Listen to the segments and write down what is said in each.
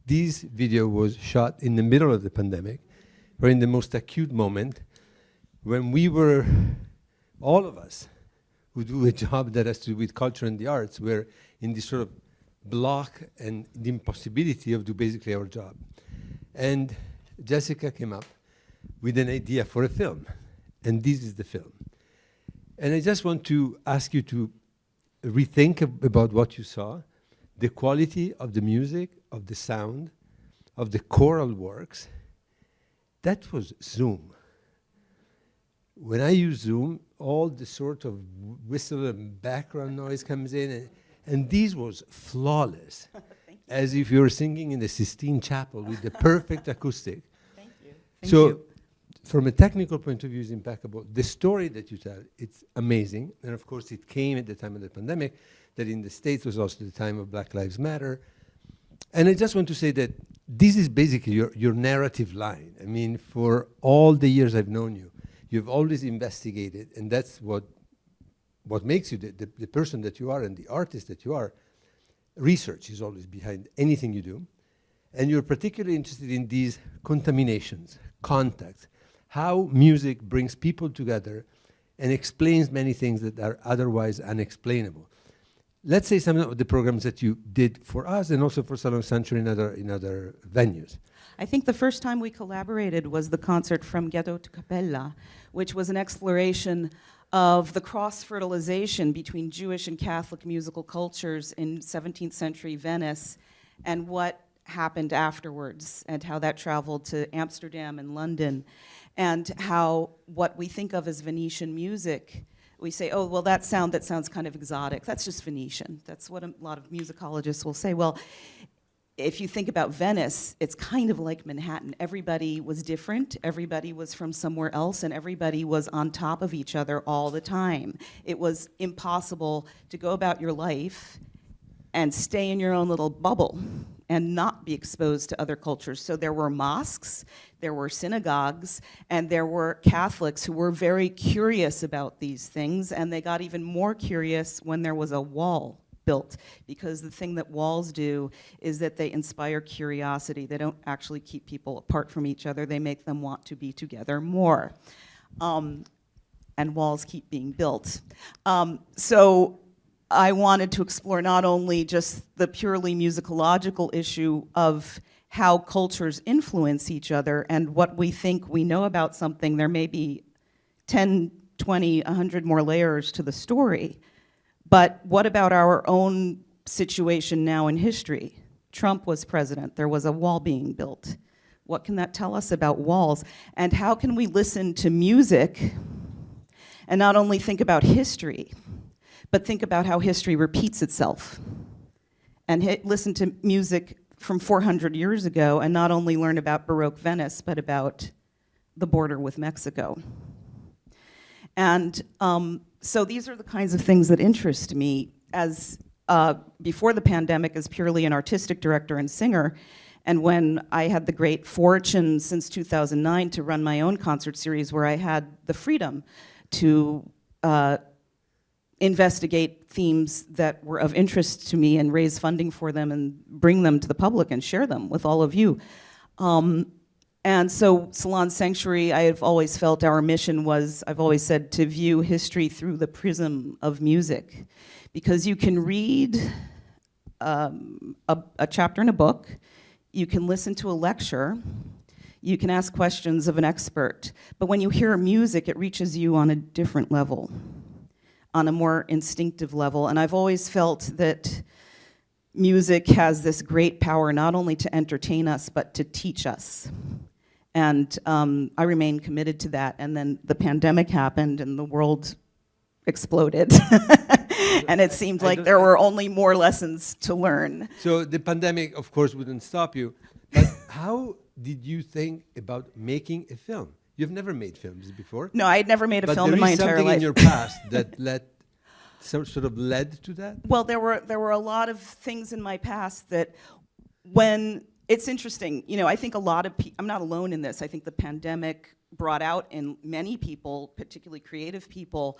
this video was shot in the middle of the pandemic, or in the most acute moment, when we were, all of us who do a job that has to do with culture and the arts, were in this sort of block and the impossibility of do basically our job. And Jessica came up with an idea for a film, and this is the film. And I just want to ask you to rethink about what you saw, the quality of the music, of the sound, of the choral works. That was Zoom. When I use Zoom, all the sort of whistle and background noise comes in, and this was flawless, as if you were singing in the Sistine Chapel with the perfect acoustic. Thank you. So, from a technical point of view, it's impeccable. The story that you tell, it's amazing. And of course, it came at the time of the pandemic, that in the States was also the time of Black Lives Matter. And I just want to say that this is basically your narrative line. I mean, for all the years I've known you, you've always investigated, and that's what makes you the person that you are and the artist that you are. Research is always behind anything you do. And you're particularly interested in these contaminations, contacts, how music brings people together and explains many things that are otherwise unexplainable. Let's say some of the programs that you did for us and also for Salon Century in other venues. I think the first time we collaborated was the concert From Ghetto to Cappella, which was an exploration of the cross-fertilization between Jewish and Catholic musical cultures in 17th century Venice and what happened afterwards and how that traveled to Amsterdam and London, and how what we think of as Venetian music, we say, oh, well, that sounds kind of exotic. That's just Venetian. That's what a lot of musicologists will say. Well, if you think about Venice, it's kind of like Manhattan. Everybody was different, everybody was from somewhere else, and everybody was on top of each other all the time. It was impossible to go about your life and stay in your own little bubble and not be exposed to other cultures. So there were mosques, there were synagogues, and there were Catholics who were very curious about these things, and they got even more curious when there was a wall built, because the thing that walls do is that they inspire curiosity. They don't actually keep people apart from each other, they make them want to be together more. And walls keep being built. So I wanted to explore not only just the purely musicological issue of how cultures influence each other and what we think we know about something. There may be 10, 20, 100 more layers to the story. But what about our own situation now in history? Trump was president. There was a wall being built. What can that tell us about walls? And how can we listen to music and not only think about history, but think about how history repeats itself? And listen to music from 400 years ago and not only learn about Baroque Venice, but about the border with Mexico. And so these are the kinds of things that interest me as before the pandemic as purely an artistic director and singer. And when I had the great fortune since 2009 to run my own concert series where I had the freedom to investigate themes that were of interest to me and raise funding for them and bring them to the public and share them with all of you. And so Salon Sanctuary, I have always felt our mission was, I've always said, to view history through the prism of music. Because you can read a chapter in a book, you can listen to a lecture, you can ask questions of an expert, but when you hear music, it reaches you on a different level, on a more instinctive level. And I've always felt that music has this great power not only to entertain us, but to teach us. And I remain committed to that. And then the pandemic happened and the world exploded. And it seemed like there were only more lessons to learn. So the pandemic, of course, wouldn't stop you. But how did you think about making a film? You've never made films before. No, I had never made a film in my entire life. But there is something in your past that sort of led to that? Well, there were a lot of things in my past that when, it's interesting, you know, I think a lot of I'm not alone in this. I think the pandemic brought out in many people, particularly creative people,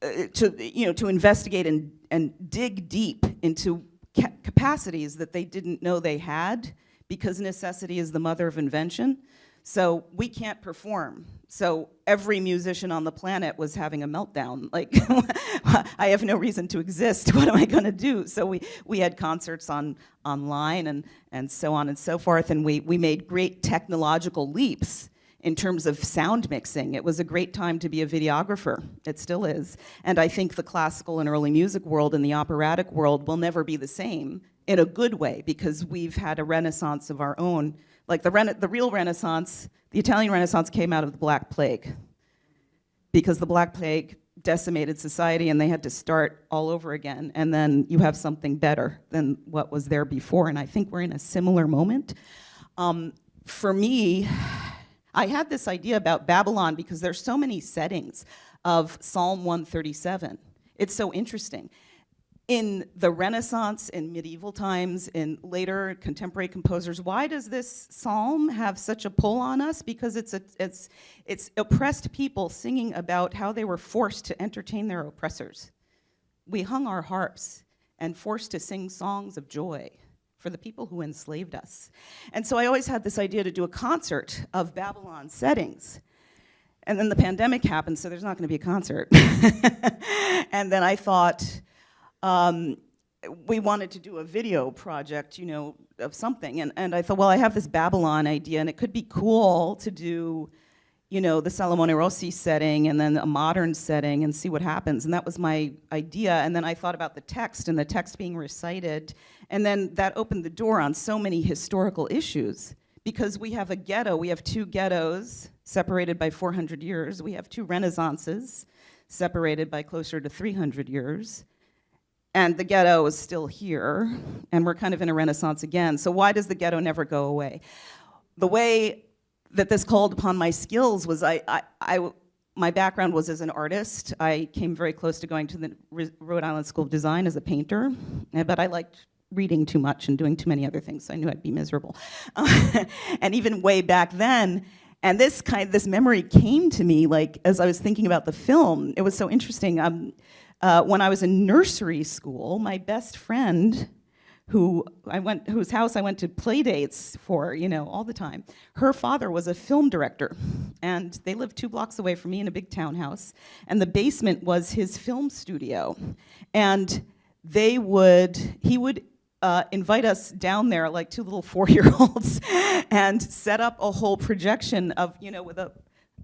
to investigate and dig deep into capacities that they didn't know they had, because necessity is the mother of invention. So we can't perform. So every musician on the planet was having a meltdown. Like, I have no reason to exist. What am I going to do? So we had concerts online and so on and so forth, and we made great technological leaps in terms of sound mixing. It was a great time to be a videographer. It still is. And I think the classical and early music world and the operatic world will never be the same in a good way, because we've had a renaissance of our own. Like the real Renaissance, the Italian Renaissance came out of the Black Plague, because the Black Plague decimated society and they had to start all over again, and then you have something better than what was there before, and I think we're in a similar moment. For me, I had this idea about Babylon because there's so many settings of Psalm 137. It's so interesting. In the Renaissance, in medieval times, in later contemporary composers, why does this psalm have such a pull on us? Because it's oppressed people singing about how they were forced to entertain their oppressors. We hung our harps and forced to sing songs of joy for the people who enslaved us. And so I always had this idea to do a concert of Babylon settings. And then the pandemic happened, so there's not going to be a concert. And then I thought, we wanted to do a video project, you know, of something. And I thought, well, I have this Babylon idea, and it could be cool to do, you know, the Salomone Rossi setting and then a modern setting and see what happens. And that was my idea. And then I thought about the text and the text being recited. And then that opened the door on so many historical issues, because we have a ghetto. We have two ghettos separated by 400 years. We have two Renaissances separated by closer to 300 years. And the ghetto is still here, and we're kind of in a renaissance again. So why does the ghetto never go away? The way that this called upon my skills was my background was as an artist. I came very close to going to the Rhode Island School of Design as a painter, but I liked reading too much and doing too many other things, so I knew I'd be miserable. And even way back then, and this memory came to me, like, as I was thinking about the film. It was so interesting. When I was in nursery school, my best friend, whose house I went to play dates for, you know, all the time, her father was a film director, and they lived 2 blocks away from me in a big townhouse, and the basement was his film studio, and he would invite us down there like 2 little 4-year-olds and set up a whole projection of, you know,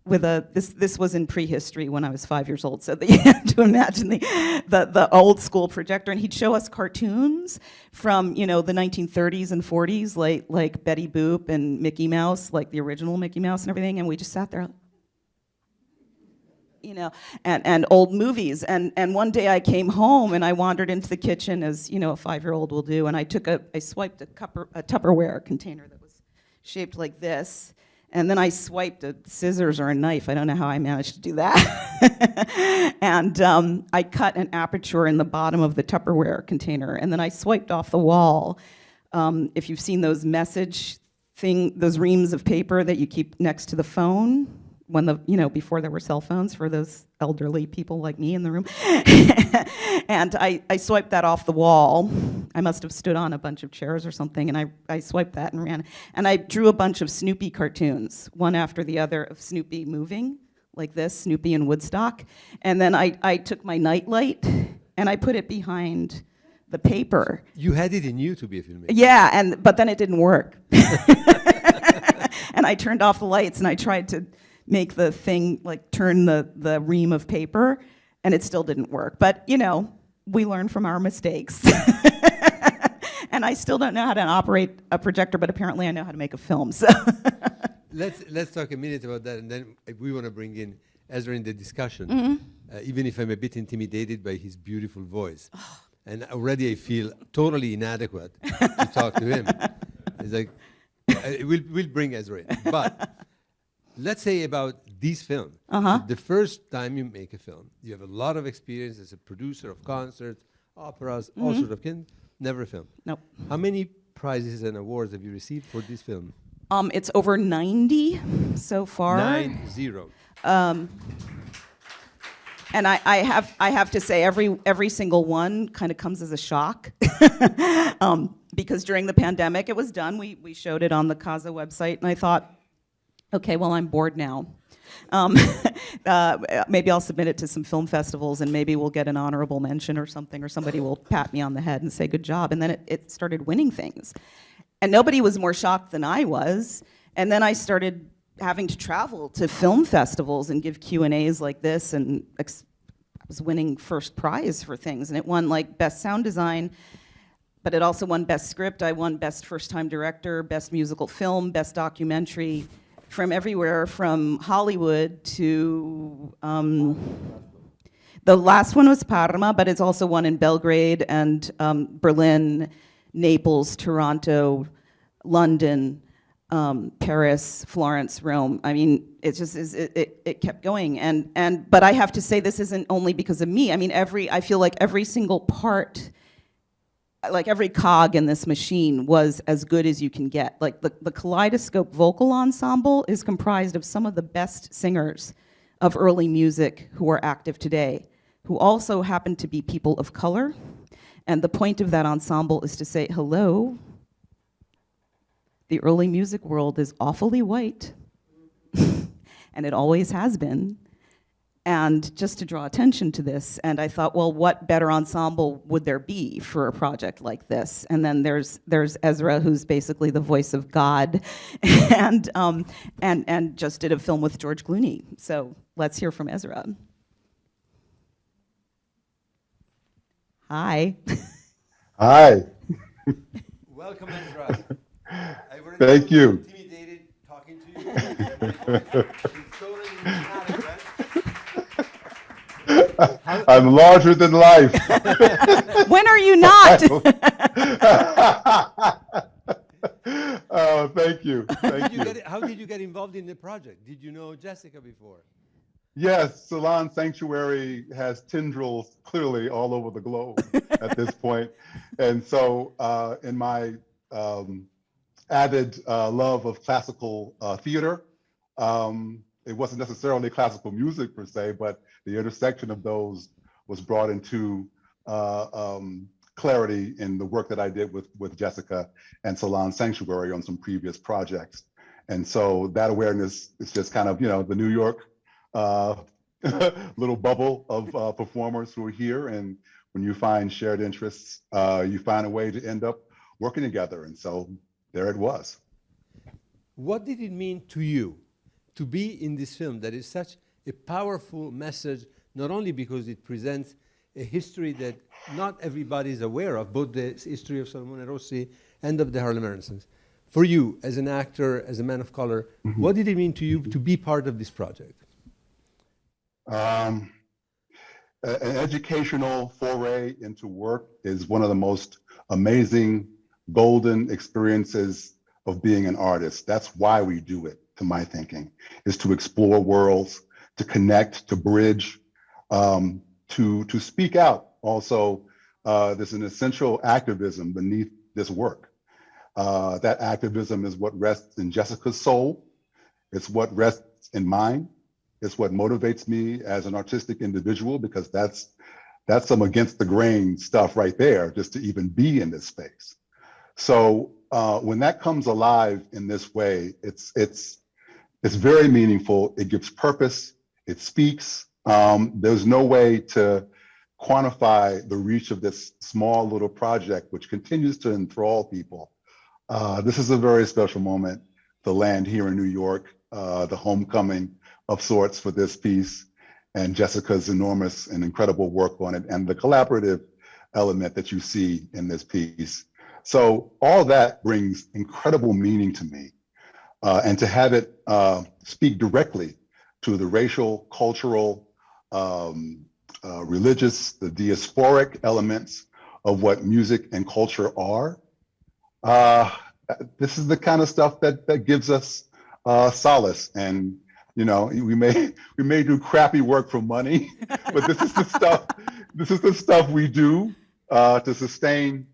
this was in prehistory when I was 5 years old, so you have to imagine the old school projector, and he'd show us cartoons from, you know, the 1930s and 40s, like Betty Boop and Mickey Mouse, like the original Mickey Mouse and everything, and we just sat there, you know, and old movies. And one day I came home and I wandered into the kitchen, as, you know, a 5-year-old will do, and I swiped a Tupperware container that was shaped like this. And then I swiped a scissors or a knife. I don't know how I managed to do that. And I cut an aperture in the bottom of the Tupperware container. And then I swiped off the wall. If you've seen those those reams of paper that you keep next to the phone, before there were cell phones for those elderly people like me in the room. And I swiped that off the wall. I must have stood on a bunch of chairs or something, and I swiped that and ran. And I drew a bunch of Snoopy cartoons, one after the other, of Snoopy moving, like this, Snoopy in Woodstock. And then I took my nightlight, and I put it behind the paper. You had it in you to be a filmmaker. Yeah, but then it didn't work. And I turned off the lights, and I tried to make the thing, like, turn the ream of paper, and it still didn't work. But, you know, we learn from our mistakes. And I still don't know how to operate a projector, but apparently I know how to make a film, so. Let's talk a minute about that, and then we want to bring in Ezra in the discussion, even if I'm a bit intimidated by his beautiful voice. And already I feel totally inadequate to talk to him. It's like, we'll bring Ezra in. But let's say about this film. So the first time you make a film, you have a lot of experience as a producer of concerts, operas, all sorts of things. Never a film. Nope. How many prizes and awards have you received for this film? It's over 90 so far. 90. And I have to say, every single one kind of comes as a shock. Because during the pandemic, it was done. We showed it on the Casa website, and I thought, okay, well, I'm bored now. Maybe I'll submit it to some film festivals, and maybe we'll get an honorable mention or something, or somebody will pat me on the head and say, good job. And then it started winning things. And nobody was more shocked than I was. And then I started having to travel to film festivals and give Q&As like this, and I was winning first prize for things. And it won like Best Sound Design, but it also won Best Script. I won Best First Time Director, Best Musical Film, Best Documentary, from everywhere from Hollywood to, the last one was Parma, but it's also won in Belgrade and Berlin, Naples, Toronto, London, Paris, Florence, Rome. I mean, it just is. It kept going, but I have to say, this isn't only because of me. I mean, I feel like every single part, like every cog in this machine, was as good as you can get. Like the Kaleidoscope vocal ensemble is comprised of some of the best singers of early music who are active today, who also happen to be people of color. And the point of that ensemble is to say, hello, the early music world is awfully white, and it always has been. And just to draw attention to this, and I thought, well, what better ensemble would there be for a project like this? And then there's Ezra, who's basically the voice of God, and just did a film with George Clooney. So let's hear from Ezra. Hi. Hi. Welcome, Ezra. Thank you. Intimidated talking to you. It's totally dramatic, right? I'm larger than life. When are you not? Oh, thank you. Thank you. How did you get involved in the project? Did you know Jessica before? Yes, Salon Sanctuary has tendrils clearly all over the globe at this point. And so in my avid love of classical theater, it wasn't necessarily classical music per se, but the intersection of those was brought into clarity in the work that I did with Jessica and Salon Sanctuary on some previous projects. And so that awareness is just kind of, the New York little bubble of performers who are here. And when you find shared interests, you find a way to end up working together. And so there it was. What did it mean to you to be in this film that is such a powerful message, not only because it presents a history that not everybody is aware of, both the history of Salomone Rossi and of the Harlem Renaissance. For you, as an actor, as a man of color, what did it mean to you to be part of this project? An educational foray into work is one of the most amazing, golden experiences of being an artist. That's why we do it, to my thinking, is to explore worlds, to connect, to bridge, to speak out. Also, there's an essential activism beneath this work. That activism is what rests in Jessica's soul. It's what rests in mine. It's what motivates me as an artistic individual, because that's some against the grain stuff right there, just to even be in this space. So when that comes alive in this way, it's very meaningful. It gives purpose. It speaks. There's no way to quantify the reach of this small little project, which continues to enthrall people. This is a very special moment to land here in New York, the homecoming of sorts for this piece, and Jessica's enormous and incredible work on it, and the collaborative element that you see in this piece. So all that brings incredible meaning to me. And to have it speak directly to the racial, cultural, religious, the diasporic elements of what music and culture are, this is the kind of stuff that gives us solace. And we may do crappy work for money, but this is the stuff we do to sustain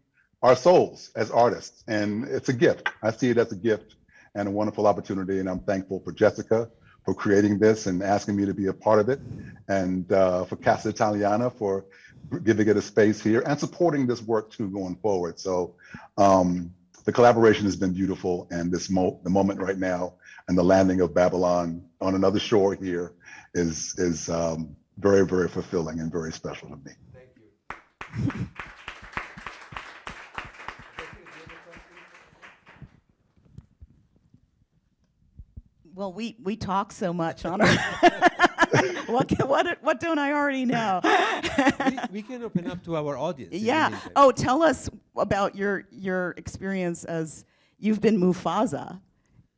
our souls as artists. And it's a gift. I see it as a gift and a wonderful opportunity. And I'm thankful for Jessica for creating this and asking me to be a part of it, and for Casa Italiana for giving it a space here and supporting this work too going forward. So the collaboration has been beautiful, and the moment right now and the landing of Babylon on another shore here is very, very fulfilling and very special to me. Thank you. Well, we talk so much on our. What don't I already know? we can open up to our audience. Yeah. Oh, tell us about your experience as you've been Mufasa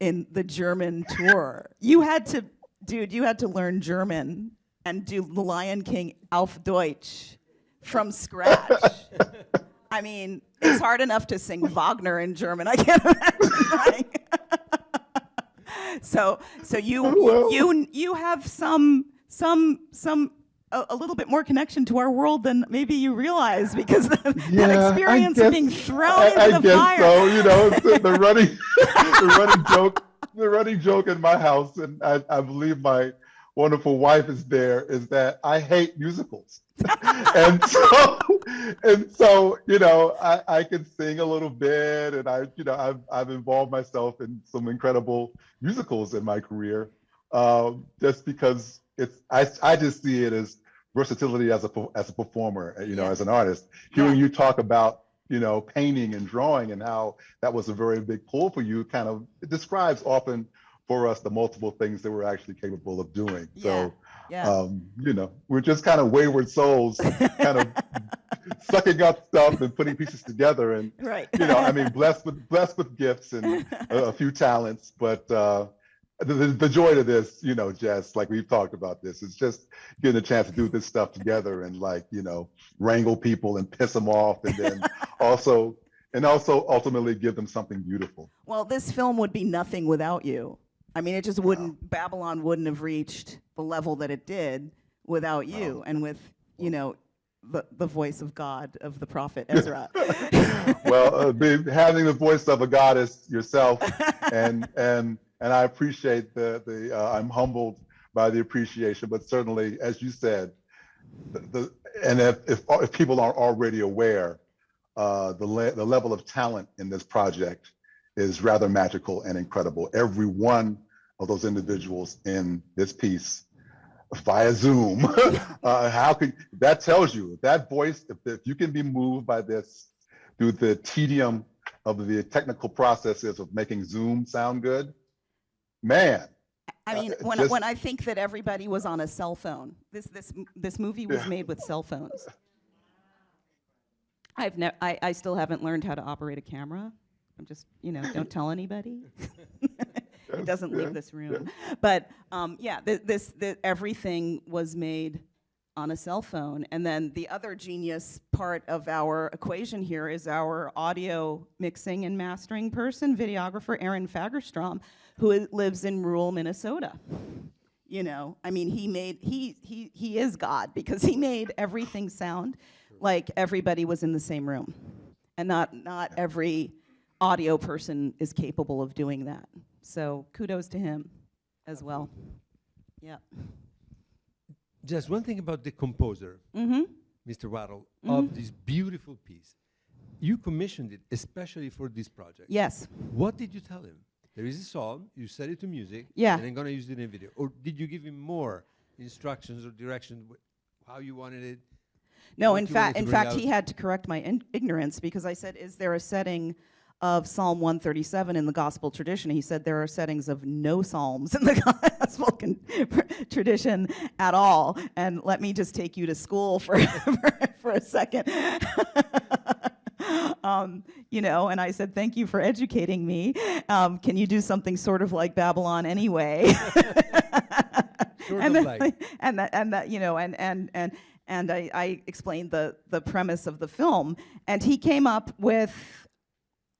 in the German tour. You had to learn German and do The Lion King auf Deutsch from scratch. I mean, it's hard enough to sing Wagner in German. I can't imagine. So you have a little bit more connection to our world than maybe you realize, because that experience of being thrown into the fire. So, the running joke in my house, and I believe my wonderful wife is there, is that I hate musicals. and so I can sing a little bit, and I've involved myself in some incredible musicals in my career, just because I just see it as versatility as a performer, as an artist. Hearing you talk about painting and drawing and how that was a very big pull for you, it describes often for us the multiple things that we're actually capable of doing. We're just kind of wayward souls, kind of sucking up stuff and putting pieces together, and blessed with gifts and a few talents, but the joy to this, Jess, like we've talked about this, is just getting a chance to do this stuff together and wrangle people and piss them off, and then also ultimately give them something beautiful. Well, this film would be nothing without you. I mean, it just wouldn't, Babylon wouldn't have reached the level that it did without you, and with, the voice of God, of the prophet Ezra. Well, having the voice of a goddess yourself, and I appreciate I'm humbled by the appreciation, but certainly, as you said, and if people aren't already aware, the level of talent in this project is rather magical and incredible. Every one of those individuals in this piece via Zoom, that tells you that voice, if you can be moved by this through the tedium of the technical processes of making Zoom sound good, man. I mean, when I think that everybody was on a cell phone, this movie was made with cell phones. I still haven't learned how to operate a camera. I'm just, don't tell anybody. It doesn't leave this room. But everything was made on a cell phone. And then the other genius part of our equation here is our audio mixing and mastering person, videographer Aaron Fagerstrom, who lives in rural Minnesota. I mean, he is God, because he made everything sound like everybody was in the same room. And not every audio person is capable of doing that. So kudos to him as well. Yeah. Just one thing about the composer, Mr. Waddle, of this beautiful piece. You commissioned it especially for this project. Yes. What did you tell him? There is a song, you set it to music, and I'm going to use it in a video. Or did you give him more instructions or direction, how you wanted it? No, in fact, he had to correct my ignorance, because I said, is there a setting of Psalm 137 in the gospel tradition? He said there are settings of no psalms in the gospel tradition at all. And let me just take you to school for a second. And I said, thank you for educating me. Can you do something sort of like Babylon anyway? And I explained the premise of the film, and he came up with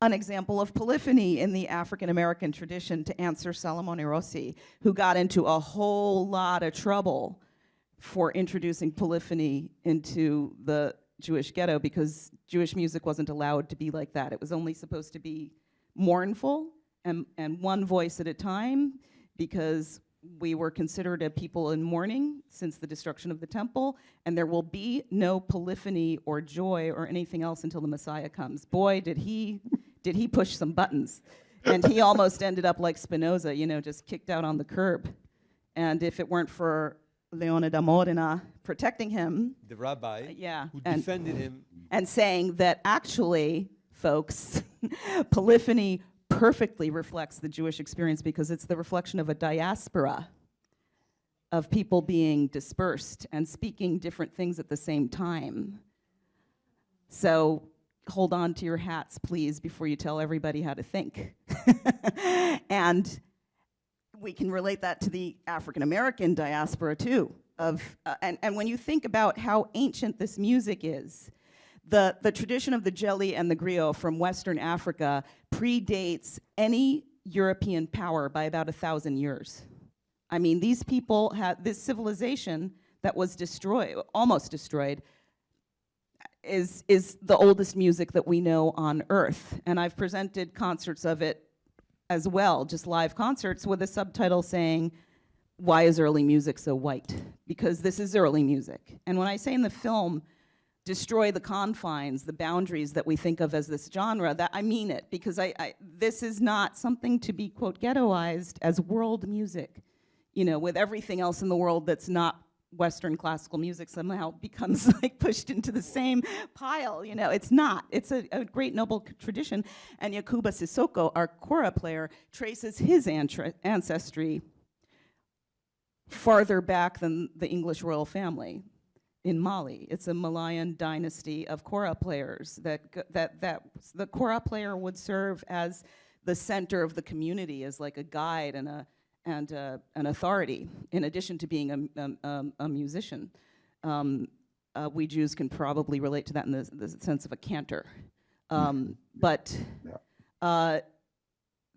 an example of polyphony in the African-American tradition to answer Salomone Rossi, who got into a whole lot of trouble for introducing polyphony into the Jewish ghetto, because Jewish music wasn't allowed to be like that. It was only supposed to be mournful and one voice at a time, because we were considered a people in mourning since the destruction of the temple, and there will be no polyphony or joy or anything else until the Messiah comes. Boy, did he push some buttons. And he almost ended up like Spinoza, you know, just kicked out on the curb. And if it weren't for Leone da Modena protecting him, The rabbi who and defended him. and saying that actually, folks, polyphony perfectly reflects the Jewish experience because it's the reflection of a diaspora of people being dispersed and speaking different things at the same time. So hold on to your hats, please, before you tell everybody how to think. And we can relate that to the African-American diaspora too. And when you think about how ancient this music is, the tradition of the jelly and the griot from Western Africa predates any European power by about 1,000 years. I mean, these people had this civilization that was destroyed, almost destroyed, is the oldest music that we know on Earth. And I've presented concerts of it as well, just live concerts with a subtitle saying, "Why is early music so white?" Because this is early music. And when I say in the film, destroy the confines, the boundaries that we think of as this genre, that I mean it, because this is not something to be, quote, ghettoized as world music, you know, with everything else in the world that's not Western classical music somehow becomes like pushed into the same pile, you know, it's not. It's a great noble tradition, and Yakuba Sissoko, our kora player, traces his ancestry farther back than the English royal family. In Mali, it's a Malayan dynasty of kora players that the kora player would serve as the center of the community, as like a guide and an authority, in addition to being a musician. We Jews can probably relate to that in the sense of a cantor. But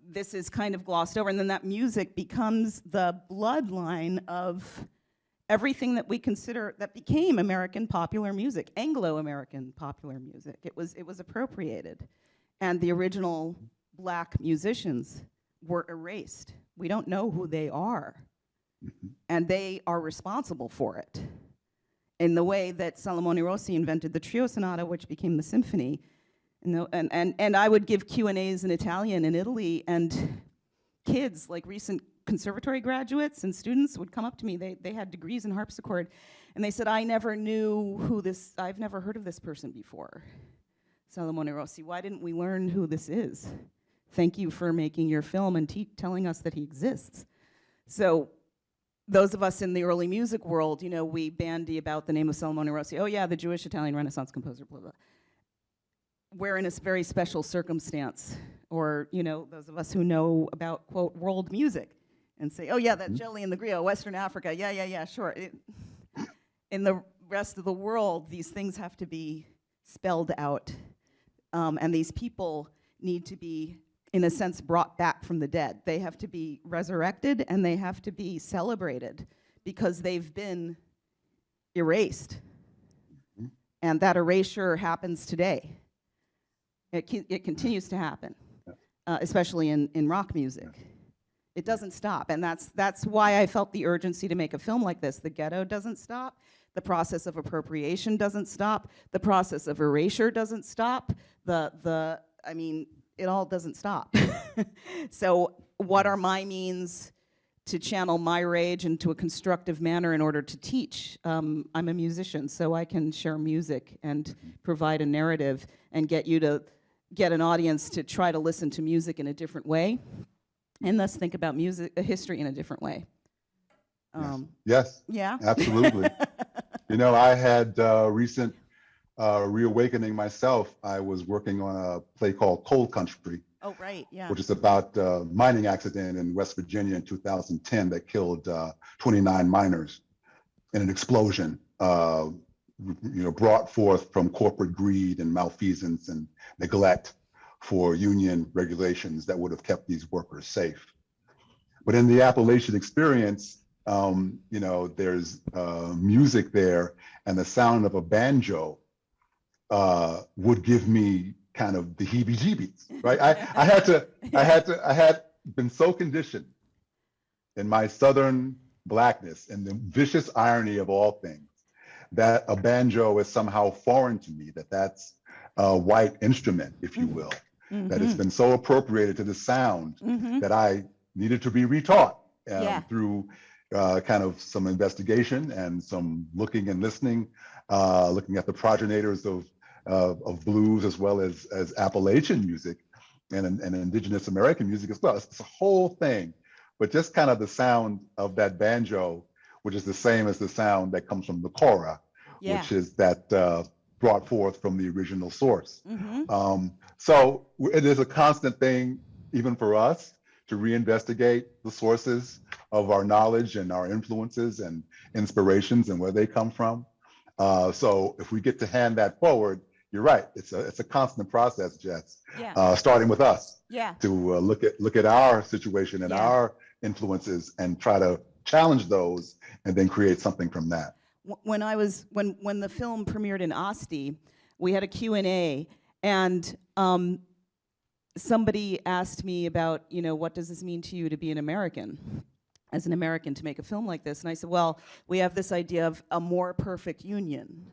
this is kind of glossed over, and then that music becomes the bloodline of everything that we consider that became American popular music, Anglo-American popular music. It was appropriated, and the original black musicians were erased. We don't know who they are, and they are responsible for it. In the way that Salomone Rossi invented the trio sonata, which became the symphony, and I would give Q&As in Italian in Italy, and kids, like recent conservatory graduates and students, would come up to me. They had degrees in harpsichord, and they said, I've never heard of this person before, Salomone Rossi. Why didn't we learn who this is? Thank you for making your film and telling us that he exists. So those of us in the early music world, you know, we bandy about the name of Salomone Rossi. Oh yeah, the Jewish Italian Renaissance composer, blah, blah. We're in a very special circumstance. Or, you know, those of us who know about, quote, world music and say, oh yeah, that jelly and the griot, Western Africa, yeah, sure. In the rest of the world, these things have to be spelled out. And these people need to be, in a sense, brought back from the dead. They have to be resurrected, and they have to be celebrated because they've been erased. And that erasure happens today. It continues to happen, especially in rock music. It doesn't stop, and that's why I felt the urgency to make a film like this. The Ghetto doesn't stop. The process of appropriation doesn't stop. The process of erasure doesn't stop. I mean, it all doesn't stop. So what are my means to channel my rage into a constructive manner in order to teach? I'm a musician, so I can share music and provide a narrative and get you to get an audience to try to listen to music in a different way, and thus think about music, history in a different way. Yes. Yeah. Absolutely. You know, I had recent reawakening myself. I was working on a play called Coal Country. Oh, right, yeah. Which is about a mining accident in West Virginia in 2010 that killed 29 miners in an explosion, you know, brought forth from corporate greed and malfeasance and neglect for union regulations that would have kept these workers safe. But in the Appalachian experience, you know, there's music there, and the sound of a banjo would give me kind of the heebie-jeebies, right? I had been so conditioned in my Southern Blackness and the vicious irony of all things, that a banjo is somehow foreign to me, that's a white instrument, if you will, that it's been so appropriated to the sound that I needed to be retaught through kind of some investigation and some looking and listening, looking at the progenitors of blues as well as Appalachian music and indigenous American music as well. It's a whole thing, but just kind of the sound of that banjo, which is the same as the sound that comes from the kora, which is that brought forth from the original source. So it is a constant thing, even for us, to reinvestigate the sources of our knowledge and our influences and inspirations and where they come from. So if we get to hand that forward, you're right. It's a constant process, Jess. Starting with us to look at our situation and our influences and try to challenge those and then create something from that. When the film premiered in Asti, we had a Q&A, and somebody asked me about, what does this mean to you to be an American, as an American, to make a film like this? And I said, well, we have this idea of a more perfect union,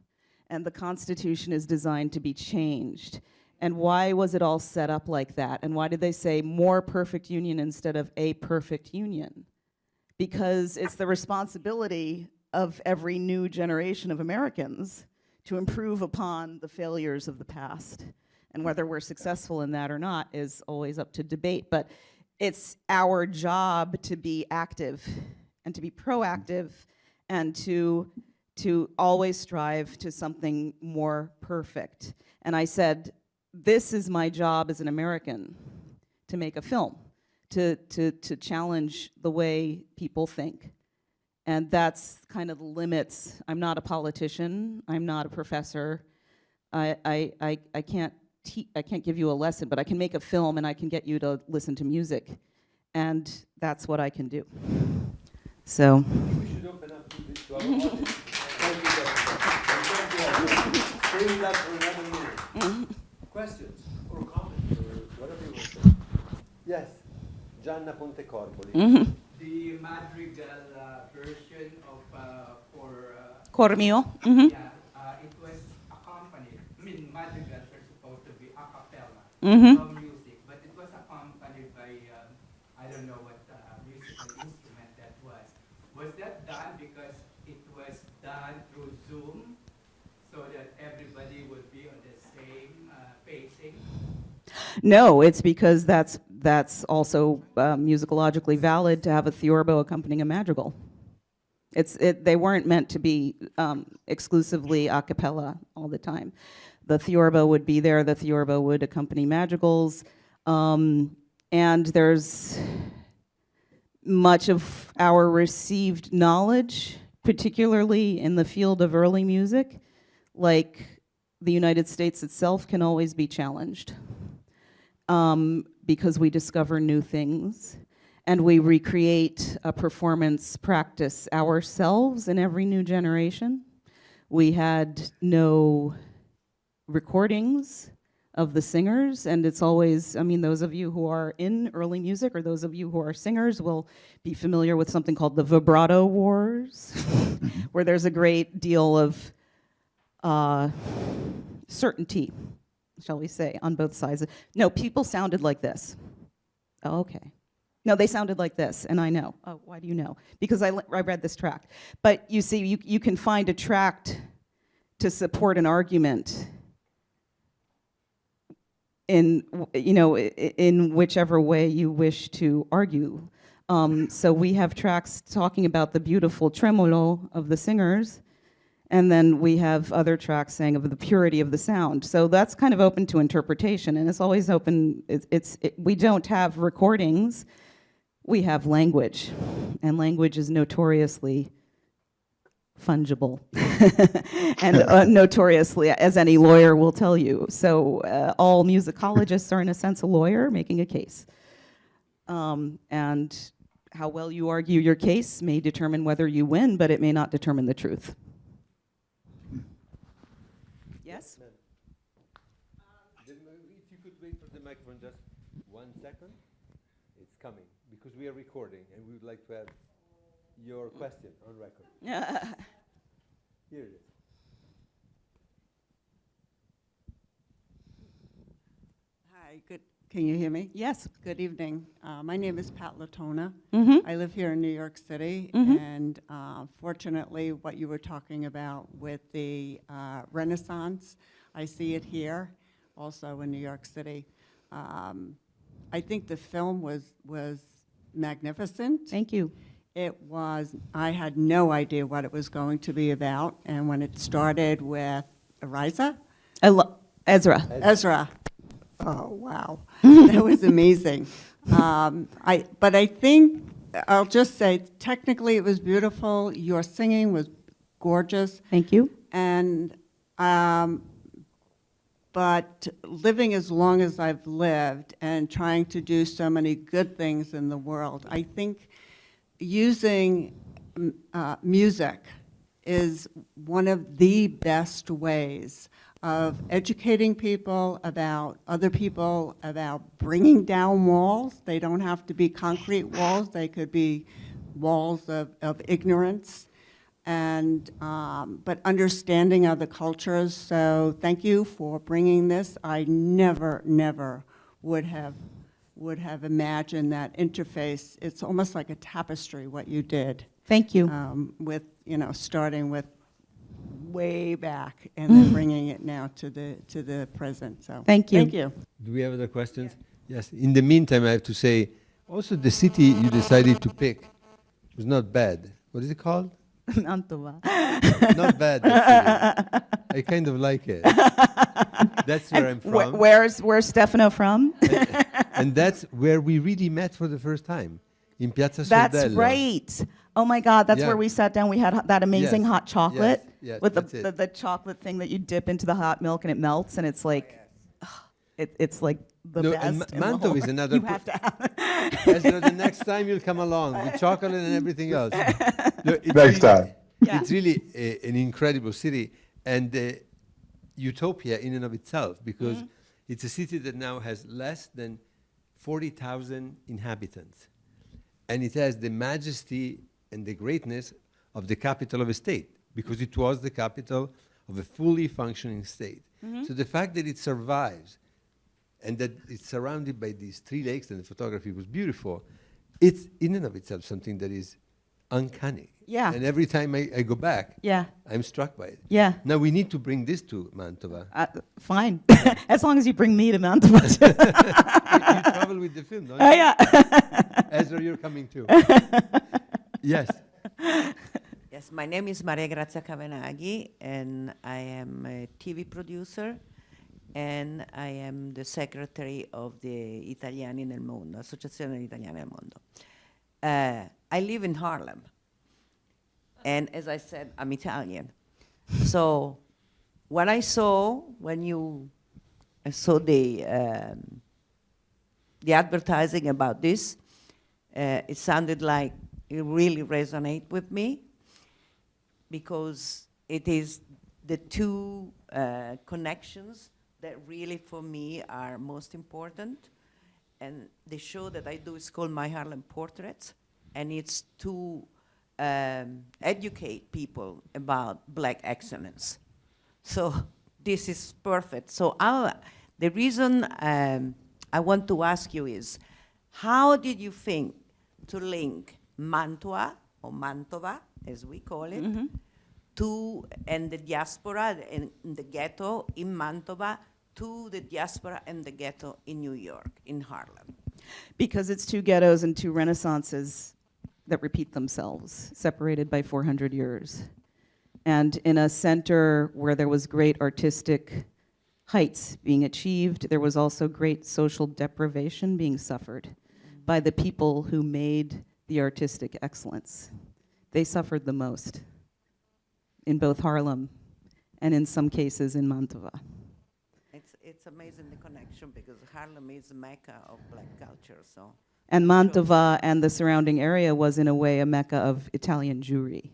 and the Constitution is designed to be changed. And why was it all set up like that? And why did they say more perfect union instead of a perfect union? Because it's the responsibility of every new generation of Americans to improve upon the failures of the past. And whether we're successful in that or not is always up to debate. But it's our job to be active and to be proactive and to always strive to something more perfect. And I said, this is my job as an American, to make a film, to challenge the way people think. And that's kind of the limits. I'm not a politician. I'm not a professor. I can't give you a lesson, but I can make a film and I can get you to listen to music. And that's what I can do. So. We should open up to our audience. Thank you. Stay with us for another minute. Questions or comments or whatever you want to say. Yes, Gianna Pontecorboli. The madrigal version of Cor mio. It was accompanied. Madrigals are supposed to be a cappella, no music, but it was accompanied by I don't know what musical instrument that was. Was that done because it was done through Zoom, so that everybody would be on the same pacing? No, it's because that's also musicologically valid to have a theorbo accompanying a madrigal. They weren't meant to be exclusively a cappella all the time. The theorbo would be there, the theorbo would accompany madrigals, and there's much of our received knowledge, particularly in the field of early music, like the United States itself, can always be challenged. Because we discover new things and we recreate a performance practice ourselves in every new generation. We had no recordings of the singers, and it's always, those of you who are in early music or those of you who are singers will be familiar with something called the vibrato wars, where there's a great deal of certainty, shall we say, on both sides. No, people sounded like this. Oh, okay. No, they sounded like this, and I know. Oh, why do you know? Because I read this tract. But you see, you can find a tract to support an argument in whichever way you wish to argue. So we have tracts talking about the beautiful tremolo of the singers, and then we have other tracks saying of the purity of the sound. So that's kind of open to interpretation, and it's always open. We don't have recordings. We have language, and language is notoriously fungible, and notoriously, as any lawyer will tell you. So all musicologists are, in a sense, a lawyer making a case. And how well you argue your case may determine whether you win, but it may not determine the truth. Yes? If you could wait for the microphone just 1 second. it's coming, because we are recording, and we would like to have your question on record. Here it is. Hi, good. Can you hear me? Yes. Good evening. My name is Pat Latona. Mm-hmm. I live here in New York City, Mhm. and fortunately, what you were talking about with the Renaissance, I see it here, also in New York City. I think the film was magnificent. Thank you. It was, I had no idea what it was going to be about, and when it started with Ariza, Ezra. Ezra. Oh, wow. That was amazing. But I think, I'll just say, technically it was beautiful. Your singing was gorgeous. Thank you. And, but living as long as I've lived and trying to do so many good things in the world, I think using music is one of the best ways of educating people about other people, about bringing down walls. They don't have to be concrete walls. They could be walls of ignorance, and but understanding other cultures. So thank you for bringing this. I never would have imagined that interface. It's almost like a tapestry, what you did. Thank you. With, starting with way back and then bringing it now to the present. So Thank you. Thank you. Do we have other questions? Yes. In the meantime, I have to say, also the city you decided to pick was not bad. What is it called? Mantova. Not bad, actually. I kind of like it. That's where I'm from. Where's Stefano from? And that's where we really met for the first time, in Piazza Sordello. That's right. Oh my God, that's Yeah. where we sat down. We had that amazing Yes, hot chocolate yes, with that's it. the chocolate thing that you dip into the hot milk and it melts, and it's like, it's like the No, best. and in the Manto whole is world. another You pr- have to have it. Ezra, the next time you'll come along with chocolate and everything else. No, it's Next really- time. Yeah. It's really an incredible city, and utopia in and of itself, because it's a city that now has less than 40,000 inhabitants. And it has the majesty and the greatness of the capital of a state, because it was the capital of a fully functioning state. So the fact that it survives and that it's surrounded by these 3 lakes, and the photography was beautiful, it's in and of itself something that is uncanny. Yeah. And every time I go back, Yeah. I'm struck by it. Yeah. Now we need to bring this to Mantova. Fine. As long as you bring me to Mantova. You travel with the film, don't you? Yeah. Ezra, you're coming too. Yes. Yes, my name is Maria Grazia Cavenaghi, and I am a TV producer, and I am the secretary of the Italiani nel Mondo, Associazione Italiana nel Mondo. I live in Harlem, and as I said, I'm Italian. So when I saw the advertising about this, it sounded like it really resonated with me, because it is the two connections that really for me are most important. And the show that I do is called My Harlem Portraits, and it's to educate people about Black excellence. So this is perfect. So the reason I want to ask you is, how did you think to link Mantua, or Mantova, as we call it, and the diaspora and the ghetto in Mantova, to the diaspora and the ghetto in New York, in Harlem? Because it's 2 ghettos and 2 renaissances that repeat themselves, separated by 400 years. And in a center where there was great artistic heights being achieved, there was also great social deprivation being suffered by the people who made the artistic excellence. They suffered the most in both Harlem and in some cases in Mantova. It's amazing, the connection, because Harlem is a mecca of Black culture, so. And Mantova and the surrounding area was in a way a mecca of Italian Jewry.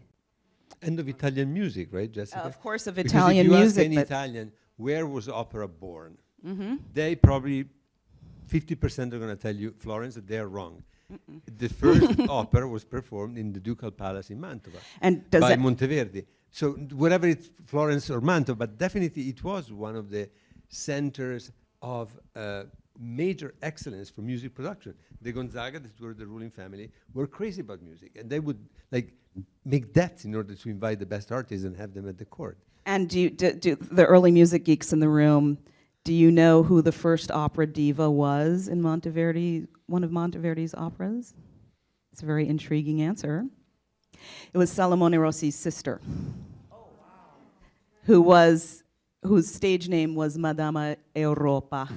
And of Italian music, right, Jessica? Of course, of Because Italian if you music. ask any but Italian, where was opera born? They probably 50% are going to tell you, Florence, that they're wrong. The first opera was performed in the Ducal Palace in Mantova And does by that, Monteverdi. So whatever it's Florence or Mantova, but definitely it was one of the centers of major excellence for music production. The Gonzaga, that were the ruling family, were crazy about music, and they would like make debts in order to invite the best artists and have them at the court. and do the early music geeks in the room, do you know who the first opera diva was in Monteverdi, one of Monteverdi's operas? It's a very intriguing answer. It was Salomone Rossi's sister. Oh, wow. Whose stage name was Madama Europa.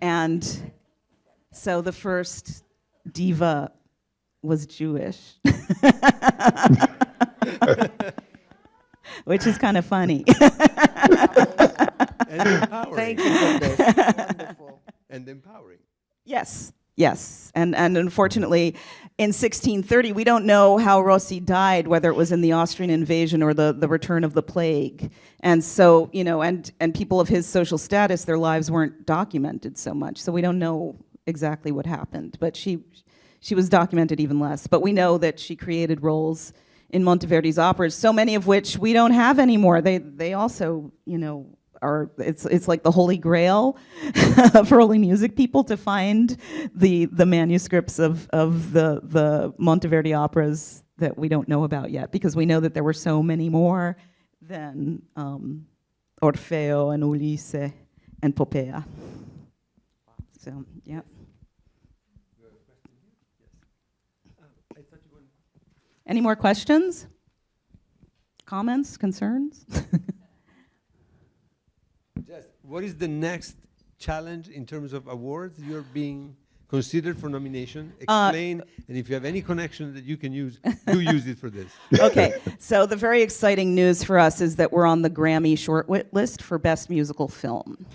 And so the first diva was Jewish. Which is kind of funny. And empowering. Thank you for this. Wonderful. And empowering. Yes, yes. And unfortunately, in 1630, we don't know how Rossi died, whether it was in the Austrian invasion or the return of the plague. And so, you know, and people of his social status, their lives weren't documented so much. So we don't know exactly what happened. But she was documented even less. But we know that she created roles in Monteverdi's operas, so many of which we don't have anymore. They also, you know, it's like the holy grail for early music people to find the manuscripts of the Monteverdi operas that we don't know about yet, because we know that there were so many more than Orfeo and Ulisse and Popea. So, yeah. Any more questions? Comments, concerns? Just, what is the next challenge in terms of awards you're being considered for nomination? Explain, and if you have any connection that you can use, do use it for this. Okay, so the very exciting news for us is that we're on the Grammy shortlist list for Best Musical Film.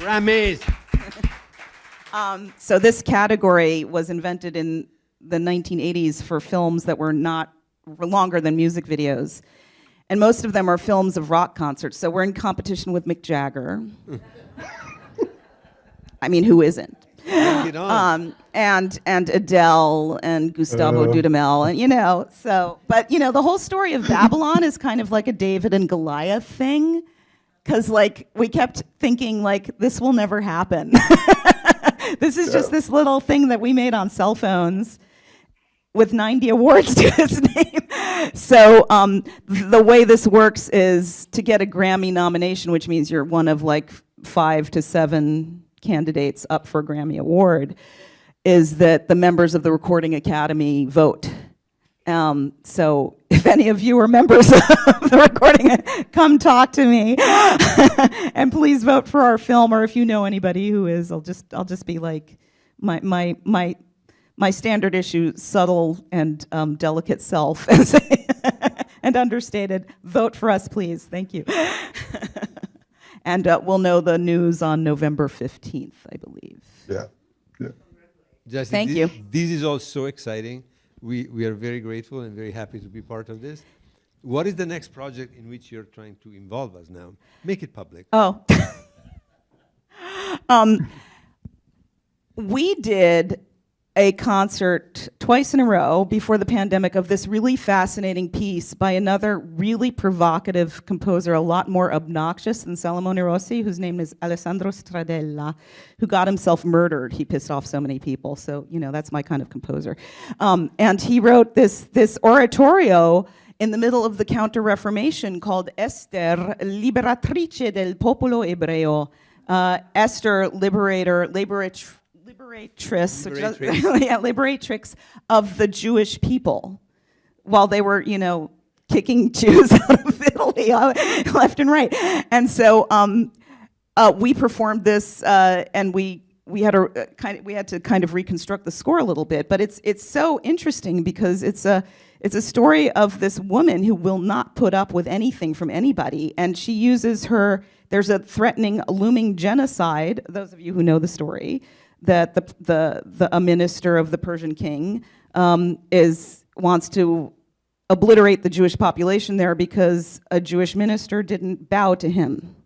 Grammys! So this category was invented in the 1980s for films that were longer than music videos. And most of them are films of rock concerts. So we're in competition with Mick Jagger. I mean, who isn't? Bring it on. And Adele and Gustavo Dudamel, and you know, so, but you know, the whole story of Babylon is kind of like a David and Goliath thing, because like we kept thinking like this will never happen. This is just this little thing that we made on cell phones with 90 awards to its name. So the way this works is to get a Grammy nomination, which means you're one of like 5 to 7 candidates up for a Grammy Award, is that the members of the Recording Academy vote. So if any of you are members of the Recording, come talk to me, and please vote for our film. Or if you know anybody who is, I'll just be like my standard issue, subtle and delicate self, and understated. Vote for us, please. Thank you. And we'll know the news on November 15th, I believe. Yeah. Jesse, Thank you. This is all so exciting. We are very grateful and very happy to be part of this. What is the next project in which you're trying to involve us now? Make it public. Oh. We did a concert twice in a row before the pandemic of this really fascinating piece by another really provocative composer, a lot more obnoxious than Salomone Rossi, whose name is Alessandro Stradella, who got himself murdered. He pissed off so many people. So, you know, that's my kind of composer. And he wrote this oratorio in the middle of the Counter-Reformation called Esther, liberatrice del popolo ebreo. Esther, liberatrix, liberatrix of the Jewish people, while they were, you know, kicking Jews out of Italy left and right. And so we performed this, and we had to kind of reconstruct the score a little bit. But it's so interesting because it's a story of this woman who will not put up with anything from anybody, and she uses there's a threatening, looming genocide. Those of you who know the story, that a minister of the Persian king wants to obliterate the Jewish population there because a Jewish minister didn't bow to him.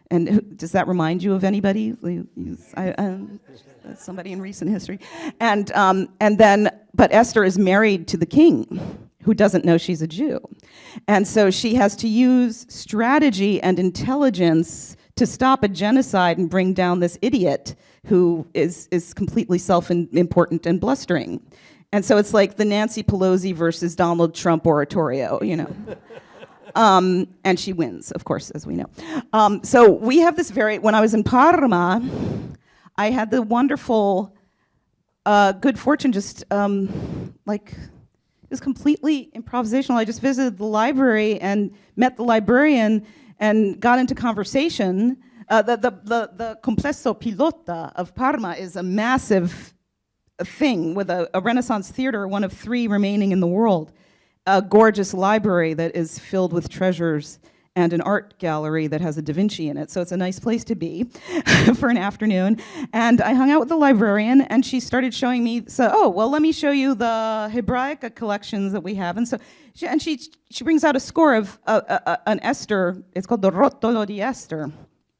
And does that remind you of anybody? Somebody in recent history. And then, but Esther is married to the king, who doesn't know she's a Jew. And so she has to use strategy and intelligence to stop a genocide and bring down this idiot who is completely self-important and blustering. And so it's like the Nancy Pelosi versus Donald Trump oratorio, you know. And she wins, of course, as we know. So we have this when I was in Parma, I had the wonderful good fortune just it was completely improvisational. I just visited the library and met the librarian and got into conversation. The Complesso Pilota of Parma is a massive thing with a Renaissance theater, one of 3 remaining in the world, a gorgeous library that is filled with treasures, and an art gallery that has a Da Vinci in it. So it's a nice place to be for an afternoon. And I hung out with the librarian, and she started showing me, let me show you the Hebraica collections that we have. And so she brings out a score of an Esther, it's called the Rotolo di Esther,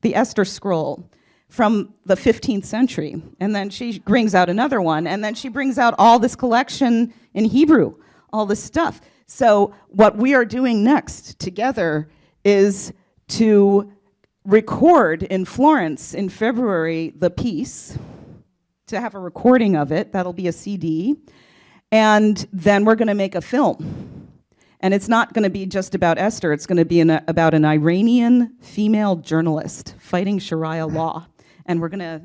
the Esther scroll from the 15th century. And then she brings out another one, and then she brings out all this collection in Hebrew, all this stuff. So what we are doing next together is to record in Florence in February the piece, to have a recording of it. That'll be a CD. And then we're going to make a film. And it's not going to be just about Esther. It's going to be about an Iranian female journalist fighting Sharia law. And we're going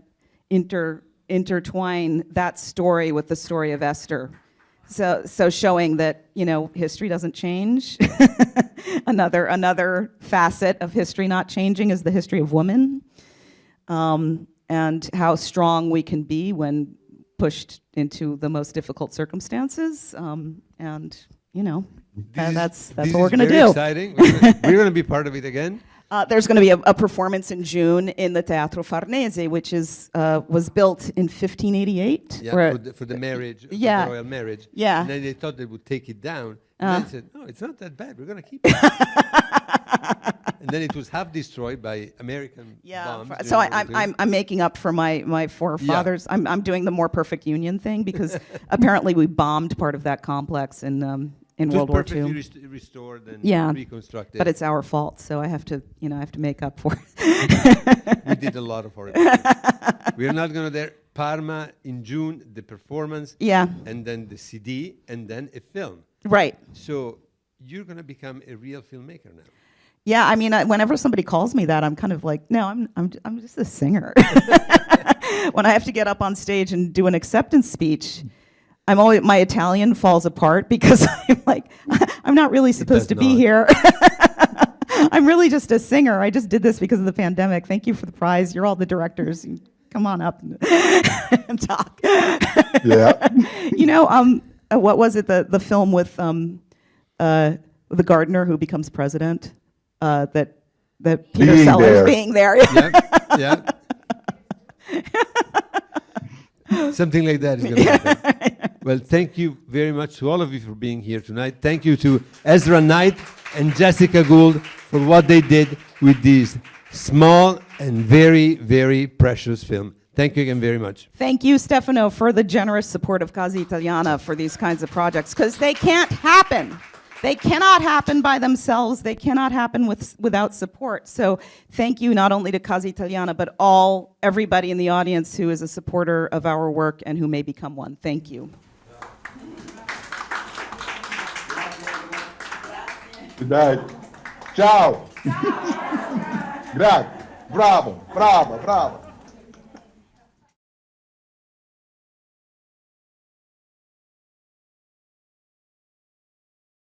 to intertwine that story with the story of Esther. So showing that, you know, history doesn't change. Another facet of history not changing is the history of women, and how strong we can be when pushed into the most difficult circumstances. And, you know, that's what we're going to do. Exciting. We're going to be part of it again. There's going to be a performance in June in the Teatro Farnese, which was built in 1588. Yeah, for the marriage, yeah, the royal marriage. Yeah. And then they thought they would take it down. And they said, no, it's not that bad. We're going to keep it. And then it was half destroyed by American bombs. So I'm making up for my forefathers. Yeah. I'm doing the More Perfect Union thing, because apparently we bombed part of that complex in World War II. Perfectly restored and reconstructed. But it's our fault, so I have to make up for it. We did a lot of horrible things. We're not going to there. Parma in June, the performance. Yeah. And then the CD, and then a film. Right. So you're going to become a real filmmaker now. Yeah, I mean, whenever somebody calls me that, I'm kind of like, no, I'm just a singer. When I have to get up on stage and do an acceptance speech, my Italian falls apart, because I'm like, I'm not really supposed to be here. I'm really just a singer. I just did this because of the pandemic. Thank you for the prize. You're all the directors. Come on up and talk. Yeah. You know, what was it? The film with the gardener who becomes president. That Peter Sellers being there. Yeah. Something like that is going to happen. Well, thank you very much to all of you for being here tonight. Thank you to Ezra Knight and Jessica Gould for what they did with these small and very, very precious film. Thank you again very much. Thank you, Stefano, for the generous support of Casa Italiana for these kinds of projects, because they can't happen. They cannot happen by themselves. They cannot happen without support. So thank you not only to Casa Italiana, but everybody in the audience who is a supporter of our work and who may become one. Thank you. Good night. Ciao. Grazie. Bravo, bravo, bravo.